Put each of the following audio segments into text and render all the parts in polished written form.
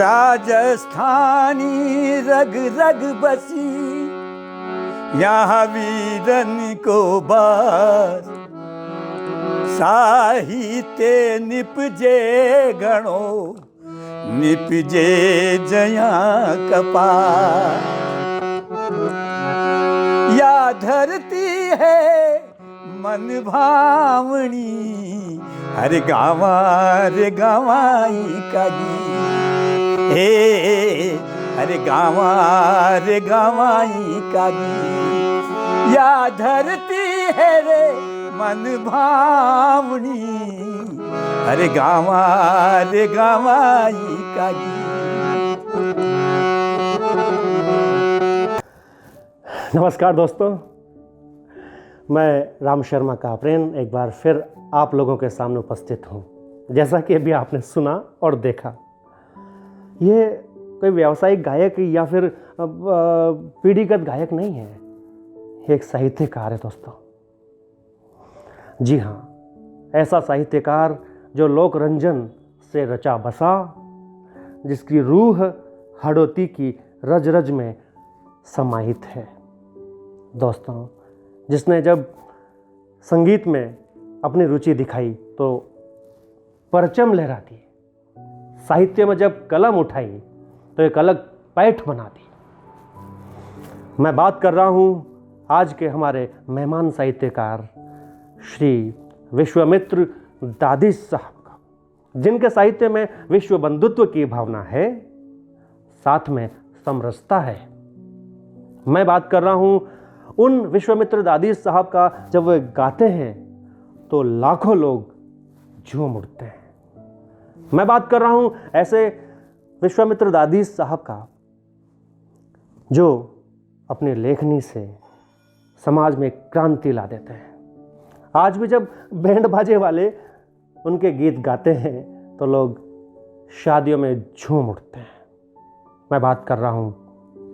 राजस्थानी रग रग बसी, यहाँ वीरन को बास। साहित्य निपजे गणो, निपजे जया कपास। या धरती है मन भावनी, हरे गावा रे गावाई कागी। हे हरे गावा रे गावाई कागी। या धरती है रे मन भावनी, हरे गावा रे गावाई कागी। नमस्कार दोस्तों, मैं राम शर्मा कापरेन एक बार फिर आप लोगों के सामने उपस्थित हूँ। जैसा कि अभी आपने सुना और देखा, ये कोई व्यावसायिक गायक या फिर पीढ़ीगत गायक नहीं है, ये एक साहित्यकार है दोस्तों। जी हाँ, ऐसा साहित्यकार जो लोक रंजन से रचा बसा, जिसकी रूह हड़ौती की रज रज में समाहित है दोस्तों। जिसने जब संगीत में अपनी रुचि दिखाई तो परचम लहरा दी, साहित्य में जब कलम उठाई तो एक अलग पैठ बना दी। मैं बात कर रहा हूँ आज के हमारे मेहमान साहित्यकार श्री विश्वामित्र दादी साहब का, जिनके साहित्य में विश्व बंधुत्व की भावना है, साथ में समरसता है। मैं बात कर रहा हूँ उन विश्वामित्र दादी साहब का, जब वे गाते हैं तो लाखों लोग झूम उठते हैं। मैं बात कर रहा हूं ऐसे विश्वामित्र दादी साहब का, जो अपनी लेखनी से समाज में क्रांति ला देते हैं। आज भी जब बैंड बाजे वाले उनके गीत गाते हैं तो लोग शादियों में झूम उठते हैं। मैं बात कर रहा हूं,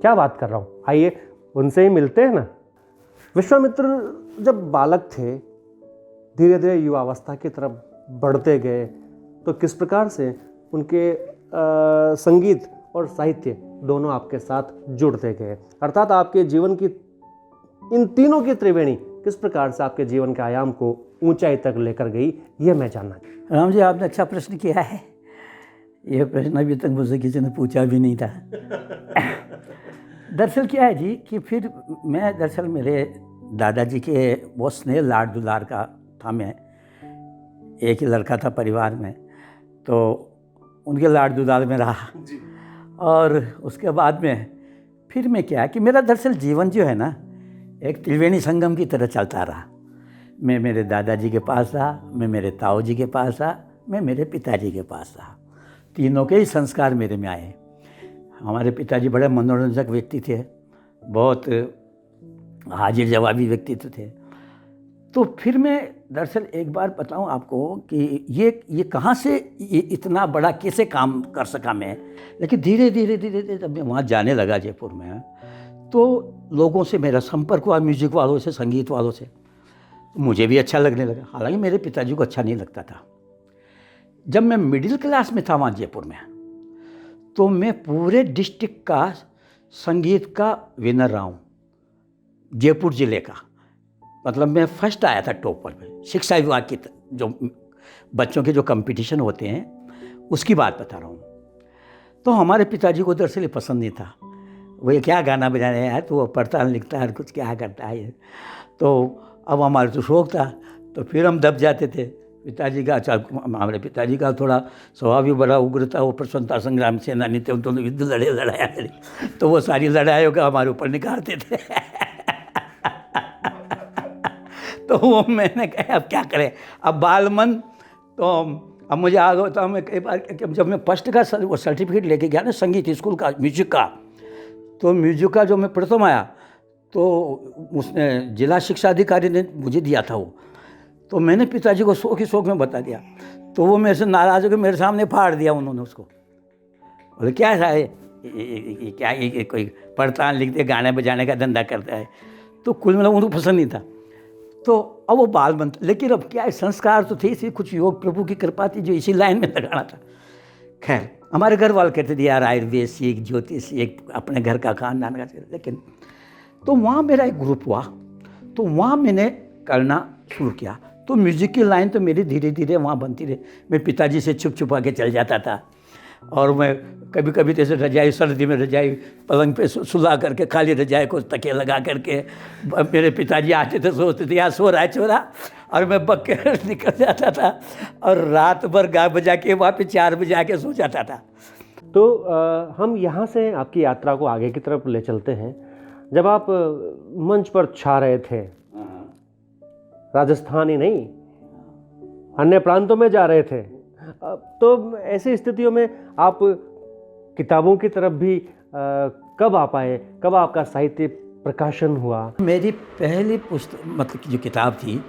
क्या बात कर रहा हूं, आइए उनसे ही मिलते हैं ना। विश्वामित्र जब बालक थे, धीरे धीरे युवावस्था की तरफ बढ़ते गए, तो किस प्रकार से उनके संगीत और साहित्य दोनों आपके साथ जुड़ते गए, अर्थात आपके जीवन की इन तीनों की त्रिवेणी किस प्रकार से आपके जीवन के आयाम को ऊंचाई तक लेकर गई, ये मैं जानना चाहता हूं। राम जी, आपने अच्छा प्रश्न किया है। यह प्रश्न अभी तक मुझसे किसी ने पूछा भी नहीं था। दरअसल क्या है जी कि फिर मैं दरअसल मेरे दादाजी के बहुत स्नेह लाड दुलार का था। मैं एक ही लड़का था परिवार में, तो उनके लाड दुलार में रहा जी। और उसके बाद में फिर मैं क्या कि मेरा दरअसल जीवन जो है ना, एक त्रिवेणी संगम की तरह चलता रहा। मैं मेरे दादाजी के पास रहा, मैं मेरे ताऊ जी के पास रहा, मैं मेरे पिताजी के पास रहा। तीनों के ही संस्कार मेरे में आए। हमारे पिताजी बड़े मनोरंजक व्यक्ति थे, बहुत हाजिर जवाबी व्यक्तित्व थे। तो फिर मैं दरअसल एक बार बताऊं आपको कि ये कहाँ से ये इतना बड़ा कैसे काम कर सका मैं। लेकिन धीरे धीरे जब मैं वहाँ जाने लगा जयपुर में, तो लोगों से मेरा संपर्क हुआ, म्यूजिक वालों से, संगीत वालों से। मुझे भी अच्छा लगने लगा, हालांकि मेरे पिताजी को अच्छा नहीं लगता था। जब मैं मिडिल क्लास में था वहाँ जयपुर में, तो मैं पूरे डिस्ट्रिक्ट का संगीत का विनर रहा हूँ, जयपुर ज़िले का। मतलब मैं फर्स्ट आया था टॉप पर में। शिक्षा विभाग की जो बच्चों के जो कंपटीशन होते हैं उसकी बात बता रहा हूँ। तो हमारे पिताजी को दरअसल ये पसंद नहीं था। वो ये क्या गाना बजाना है यार, तो वो पढ़ता लिखता है, कुछ क्या करता है। तो अब हमारे तो शौक़ था, तो फिर हम दब जाते थे। पिताजी का हमारे पिताजी का थोड़ा स्वभाव भी बड़ा उग्र था। वो स्वतंत्रता संग्राम सेनानी थे, तो युद्ध लड़ाया, तो वो सारी लड़ाइयों का हमारे ऊपर निकालते थे। तो वो मैंने कहा अब क्या करें, अब बाल मन। तो अब मुझे आ गया, तो मैं कई बार जब मैं फर्स्ट का वो सर्टिफिकेट लेके गया ना संगीत स्कूल का, म्यूजिक का, तो म्यूजिक का जो मैं प्रथम आया, तो उसने जिला शिक्षा अधिकारी ने मुझे दिया था वो। तो मैंने पिताजी को शौक में बता दिया, तो वो मेरे से नाराज़ होकर मेरे सामने फाड़ दिया उन्होंने उसको। बोले क्या है क्या ये कोई पढ़ता लिखते गाने बजाने का धंधा करता है। तो कुल मिला उनको पसंद नहीं था। तो अब वो बाल बनते, लेकिन अब क्या है, संस्कार तो थे इसी, कुछ योग प्रभु की कृपा थी जो इसी लाइन में लगाना था। खैर हमारे घर वाले कहते थे यार आयुर्वेद सीख, ज्योतिष सीख, अपने घर का खानदान का सीख। लेकिन तो वहाँ मेरा एक ग्रुप हुआ, तो वहाँ मैंने करना शुरू किया। तो म्यूज़िक की लाइन तो मेरी धीरे धीरे वहाँ बनती रही। मैं पिताजी से छुप छुपा के चल जाता था, और मैं कभी कभी जैसे रजाई, सर्दी में रजाई पलंग पे सुला करके, खाली रजाई को तकिया लगा करके, मेरे पिताजी आते थे, सोचते थे यार सो रहा है छोरा, और मैं बक के निकल जाता था और रात भर गा बजा के वहाँ पे 4 बजे आके सो जाता था। तो हम यहाँ से आपकी यात्रा को आगे की तरफ ले चलते हैं। जब आप मंच पर छा रहे थे, राजस्थान ही नहीं अन्य प्रांतों में जा रहे थे, तो ऐसी स्थितियों में आप किताबों की तरफ भी कब आ पाए, कब आपका साहित्य प्रकाशन हुआ? मेरी पहली पुस्तक, मतलब की जो किताब थी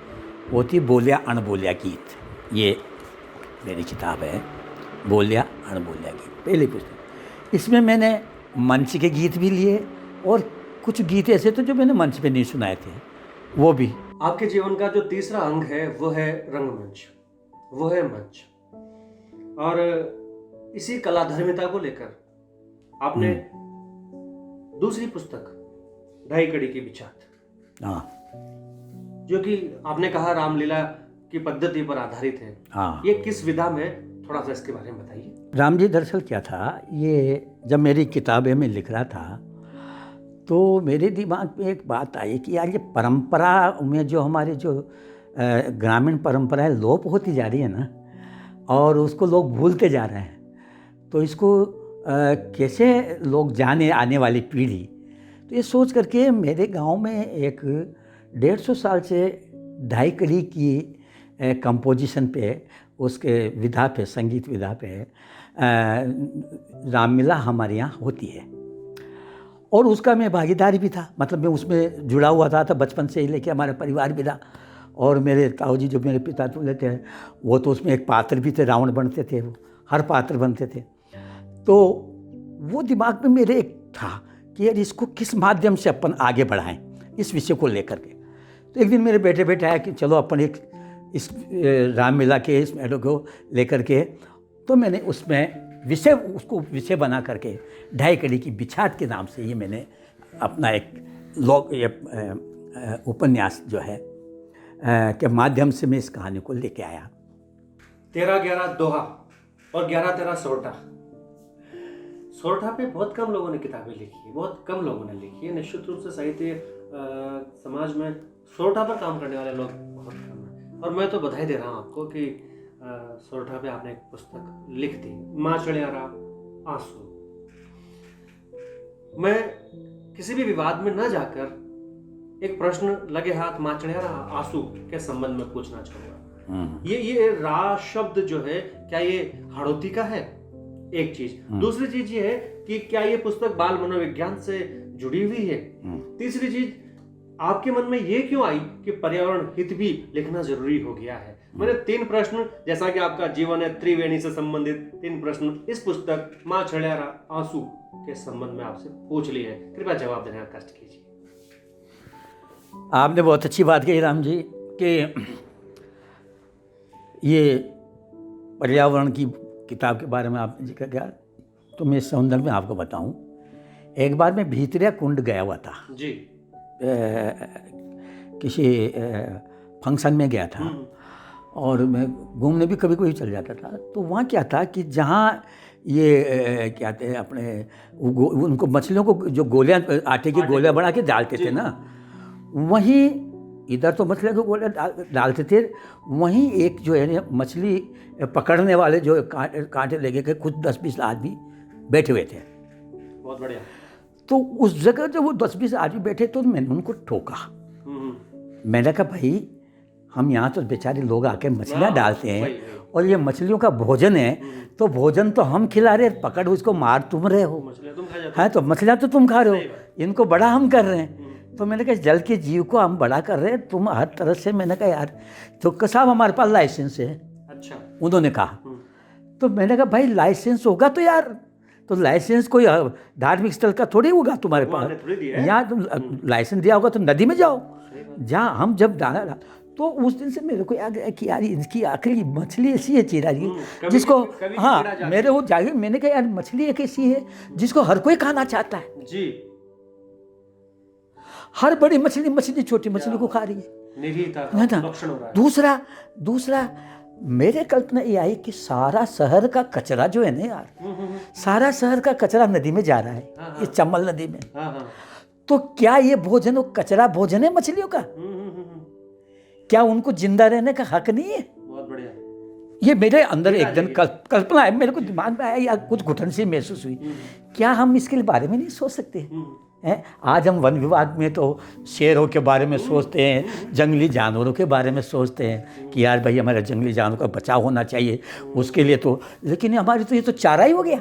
वो थी बोलिया अणबोलिया गीत। ये मेरी किताब है, बोलिया अणबोलिया गीत, पहली पुस्तक। इसमें मैंने मंच के गीत भी लिए और कुछ गीत ऐसे थे जो मैंने मंच पे नहीं सुनाए थे, वो भी। आपके जीवन का जो तीसरा अंग है वो है रंगमंच, वो है मंच। और इसी कलाधर्मिता को लेकर आपने दूसरी पुस्तक ढाई कड़ी की बिछात, हाँ, जो कि आपने कहा रामलीला की पद्धति पर आधारित है, हाँ। ये किस विधा में, थोड़ा सा इसके बारे में बताइए। राम जी, दरअसल क्या था, ये जब मेरी किताबें में लिख रहा था तो मेरे दिमाग में एक बात आई कि यार ये परंपरा में जो हमारे जो ग्रामीण परंपराएं लोप होती जा रही है ना, और उसको लोग भूलते जा रहे हैं, तो इसको कैसे लोग जाने, आने वाली पीढ़ी। तो ये सोच करके मेरे गांव में एक 150 साल से ढाई कड़ी की कंपोजिशन पे, उसके विधा पे, संगीत विधा पे रामलीला हमारे यहाँ होती है, और उसका मैं भागीदारी भी था। मतलब मैं उसमें जुड़ा हुआ था बचपन से ही लेके, हमारा परिवार भी था। और मेरे ताऊ जी, जो मेरे पिता तो लेते हैं, वो तो उसमें एक पात्र भी थे, रावण बनते थे, वो हर पात्र बनते थे। तो वो दिमाग में मेरे एक था कि यार इसको किस माध्यम से अपन आगे बढ़ाएं, इस विषय को लेकर के। तो एक दिन मेरे बेटे बेटे आया कि चलो अपन एक इस रामलीला के इस मैटर को लेकर के, तो मैंने उसमें विषय, उसको विषय बना करके ढाई कड़ी की बिछाट के नाम से ये मैंने अपना एक उपन्यास जो है के माध्यम से मैं इस कहानी को लेके आया। 13-11 दोहा और 11-13 सोरठा। सोरठा पे बहुत कम लोगों ने किताबें लिखी है, बहुत कम लोगों ने लिखी है। निश्चित रूप से साहित्य समाज में सोरठा पर काम करने वाले लोग बहुत कम हैं, और मैं तो बधाई दे रहा हूँ आपको कि सोरठा पे आपने एक पुस्तक लिख दी, माँ चढ़ियारा आंसू। मैं किसी भी विवाद में न जाकर एक प्रश्न लगे हाथ माँ चढ़ियारा आंसू के संबंध में पूछना चाहूंगा। ये रा शब्द जो है, क्या ये हाड़ौती का है? एक चीज। दूसरी चीज ये है कि क्या ये पुस्तक बाल मनोविज्ञान से जुड़ी हुई है? तीसरी चीज, आपके मन में ये क्यों आई कि पर्यावरण हित भी लिखना जरूरी हो गया है? मैंने 3 प्रश्न, जैसा कि आपका जीवन है त्रिवेणी से संबंधित 3 प्रश्न इस पुस्तक माँ चढ़ियारा आंसू के संबंध में आपसे पूछ लिए हैं। कृपया जवाब देने का कष्ट कीजिए। आपने बहुत अच्छी बात कही राम जी कि ये पर्यावरण की किताब के बारे में आपने जिक्र किया, तो मैं इस संदर्भ में आपको बताऊं। एक बार मैं भीतरिया कुंड गया हुआ था जी, किसी फंक्शन में गया था, और मैं घूमने भी कभी कभी चल जाता था। तो वहाँ क्या था कि जहाँ ये क्या कहते हैं अपने उनको मछलियों को जो गोलियाँ, आटे की गोलियाँ बना के डालते थे ना, वहीं इधर तो मछलियों को गोलियाँ डालते थे, वहीं एक जो है मछली पकड़ने वाले जो कांटे लेके के कुछ 10-20 आदमी बैठे हुए थे। बहुत बढ़िया। तो उस जगह जब वो 10-20 आदमी बैठे तो मैंने उनको टोका। मैंने कहा भाई, हम यहाँ तो बेचारे लोग आके मछलियाँ डालते हैं, और ये मछलियों का भोजन है, तो भोजन तो हम खिला रहे, पकड़ उसको मार तुम रहे हो, है तो मछलियाँ तो तुम खा रहे हो, इनको बड़ा हम कर रहे हैं। तो मैंने कहा जल के जीव को हम बड़ा कर रहे हैं, तुम हर तरह से। मैंने कहा यार, तो साहब हमारे पास लाइसेंस है। अच्छा, उन्होंने कहा। तो मैंने कहा भाई लाइसेंस होगा तो यार तो लाइसेंस कोई धार्मिक स्थल का थोड़ी होगा तुम्हारे पास। थोड़ी दिया है। यहाँ तुम लाइसेंस दिया होगा तो नदी में जाओ। जहाँ हम जब डाला तो उस दिन से मेरे को याद है कि यार इसकी आखिरी मछली ऐसी है चीरा जी जिसको, कभी हाँ कीड़ा जाता मेरे वो जागे, मैंने कहा यार मछली एक ऐसी है जिसको हर कोई खाना चाहता है। जी, हर बड़ी मछली छोटी मछली को खा रही है। निरीता है का ना? लक्षण हो रहा है। दूसरा मेरे कल्पना ये आई कि सारा शहर का कचरा जो है ना यार, सारा शहर का कचरा नदी में जा रहा है, ये चंबल नदी में। हाँ हाँ। तो क्या ये भोजन, वो कचरा भोजन है मछलियों का? क्या उनको जिंदा रहने का हक नहीं है? बहुत बढ़िया। ये मेरे अंदर एक दिन कल्पना है, मेरे को दिमाग में आया या कुछ घुटन सी महसूस हुई। क्या हम इसके बारे में नहीं सोच सकते हैं? आज हम वन विभाग में तो शेरों के बारे में सोचते हैं, जंगली जानवरों के बारे में सोचते हैं कि यार भाई हमारे जंगली जानवरों का बचाव होना चाहिए, उसके लिए तो, लेकिन हमारी तो ये तो चारा ही हो गया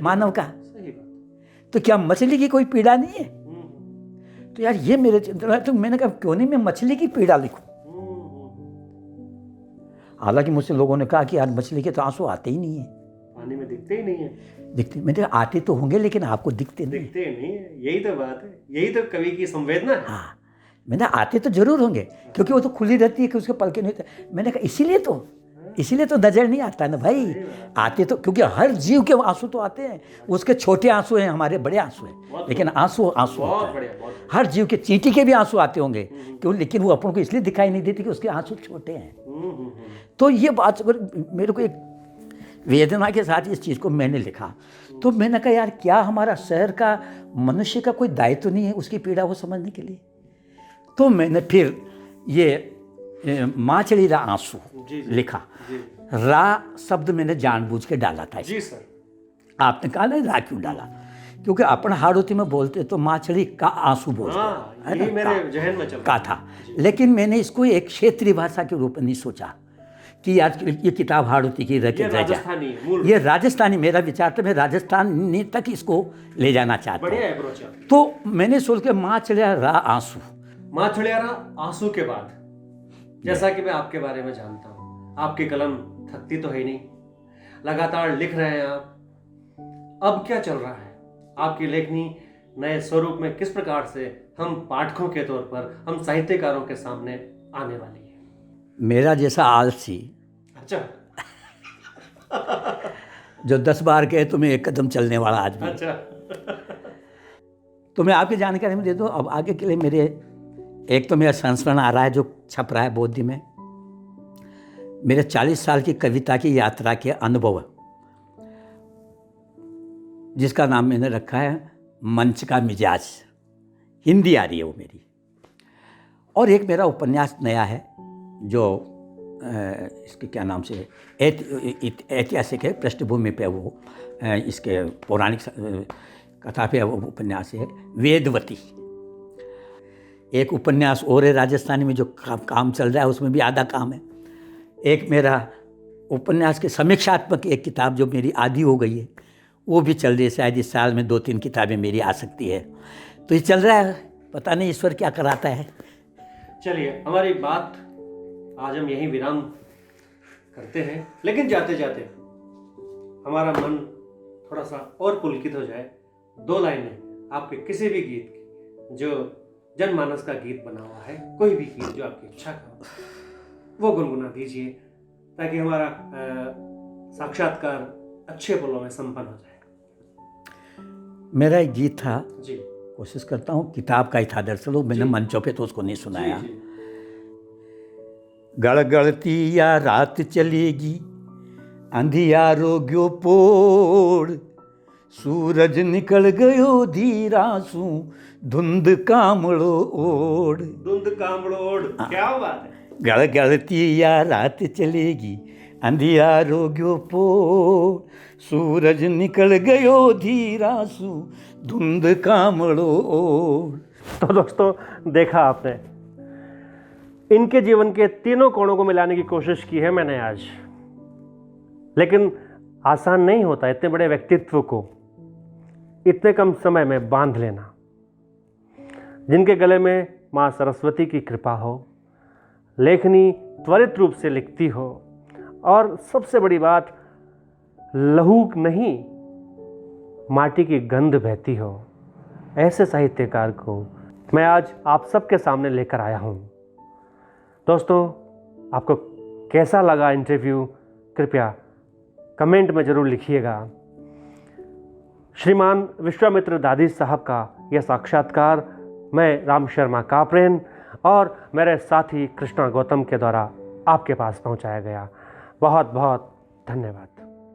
मानव का। सही बात। तो क्या मछली की कोई पीड़ा नहीं है? तो यार ये मेरे चिंतन है। तो मैंने कहा क्यों नहीं मैं मछली की पीड़ा लिखूं। हालांकि मुझसे लोगों ने कहा कि यार मछली के तो आंसू आते ही नहीं है। पानी में दिखते ही नहीं है। दिखते, मैंने कहा आते तो होंगे लेकिन आपको दिखते नहीं। दिखते नहीं है, यही तो बात है, यही तो कवि की संवेदना है। हाँ, मैंने आते तो जरूर होंगे क्योंकि वो तो खुली रहती है कि उसके पलके नहीं होते। मैंने कहा इसीलिए तो नजर नहीं आता ना भाई। आते तो, क्योंकि हर जीव के आंसू तो आते हैं, उसके छोटे आंसू हैं, हमारे बड़े आंसू हैं, लेकिन आंसू बहुत होता है। बढ़िया, बहुत। हर जीव के, चींटी के भी आंसू आते होंगे क्यों, लेकिन वो अपन को इसलिए दिखाई नहीं देती कि उसके आंसू छोटे हैं। तो ये बात मेरे को एक वेदना के साथ इस चीज़ को मैंने लिखा। तो मैंने कहा यार क्या हमारा शहर का मनुष्य का कोई दायित्व नहीं है उसकी पीड़ा को समझने के लिए? तो मैंने फिर ये माचड़ी रा आंसू लिखा। रा शब्द मैंने जानबूझ के डाला था। जी सर। आपने कहा ना रा क्यों डाला? क्योंकि अपन हाड़ोती में बोलते तो माछड़ी का आंसू बोलते हाँ, हैं, यही मेरे जहन में चल का था। लेकिन मैंने इसको एक क्षेत्रीय भाषा के रूप में नहीं सोचा कि यार ये किताब हाड़ोती की रह ये राजस्थानी है, मूल ये राजस्थानी, मेरा विचार था मैं राजस्थान तक इसको ले जाना चाहता हूँ। बढ़िया अप्रोच है। तो मैंने सोच के माछड़िया रा आंसू। माछड़ियारा आंसू के बाद, जैसा कि मैं आपके बारे में जानता हूँ, आपकी कलम थकती तो है नहीं, लगातार लिख रहे हैं आप। अब क्या चल रहा है? आपकी लेखनी नए स्वरूप में किस प्रकार से हम पाठकों के तौर पर, हम साहित्यकारों के सामने आने वाली है? मेरा जैसा आलसी अच्छा। जो 10 बार कहे तुम्हें एक कदम चलने वाला आदमी। अच्छा। तो मैं आपकी जानकारी में दे दूँ अब आगे के लिए। मेरे एक तो मेरा संस्मरण आ रहा है जो छप रहा है बोधी में, मेरे 40 साल की कविता की यात्रा के अनुभव, जिसका नाम मैंने रखा है मंच का मिजाज। हिंदी आ रही है वो मेरी। और एक मेरा उपन्यास नया है जो इसके क्या नाम से ऐतिहासिक है, पृष्ठभूमि पे वो इसके पौराणिक कथा पे वो उपन्यास है, वेदवती। एक उपन्यास और है राजस्थानी में जो काम चल रहा है, उसमें भी आधा काम है। एक मेरा उपन्यास के समीक्षात्मक एक किताब जो मेरी आधी हो गई है वो भी चल रही है। शायद इस साल में 2-3 किताबें मेरी आ सकती है। तो ये चल रहा है, पता नहीं ईश्वर क्या कराता है। चलिए हमारी बात आज हम यहीं विराम करते हैं, लेकिन जाते जाते हमारा मन थोड़ा सा और पुलकित हो जाए। 2 लाइनें आपके किसी भी गीत की जो जनमानस का गीत बना हुआ है, कोई भी गीत जो आपकी इच्छा का हो, वो गुनगुना दीजिए ताकि हमारा साक्षात्कार अच्छे पलों में संपन्न हो जाए। मेरा एक गीत था जी। कोशिश करता हूँ, किताब का ही था दरअसल, मैंने मंचों पे तो उसको नहीं सुनाया। जी, जी। गड़गड़ती या रात चलेगी अंधियारो गयो पोड़, सूरज निकल गयो धीरासू धुंध कामड़ो ओढ़। धुंध कामड़ोड़, क्या बात है। गड़गड़ती या रात चलेगी अंधियारो गयो पोड़, सूरज निकल गयो धीरासू धुंध कामड़ो ओढ़। तो दोस्तों देखा आपने, इनके जीवन के तीनों कोणों को मिलाने की कोशिश की है मैंने आज, लेकिन आसान नहीं होता इतने बड़े व्यक्तित्व को इतने कम समय में बांध लेना। जिनके गले में माँ सरस्वती की कृपा हो, लेखनी त्वरित रूप से लिखती हो, और सबसे बड़ी बात लहू नहीं माटी की गंध बहती हो, ऐसे साहित्यकार को मैं आज आप सबके सामने लेकर आया हूँ। दोस्तों, आपको कैसा लगा इंटरव्यू, कृपया कमेंट में ज़रूर लिखिएगा। श्रीमान विश्वामित्र दादी साहब का यह साक्षात्कार मैं राम शर्मा कापरेन और मेरे साथी कृष्णा गौतम के द्वारा आपके पास पहुंचाया गया। बहुत बहुत धन्यवाद।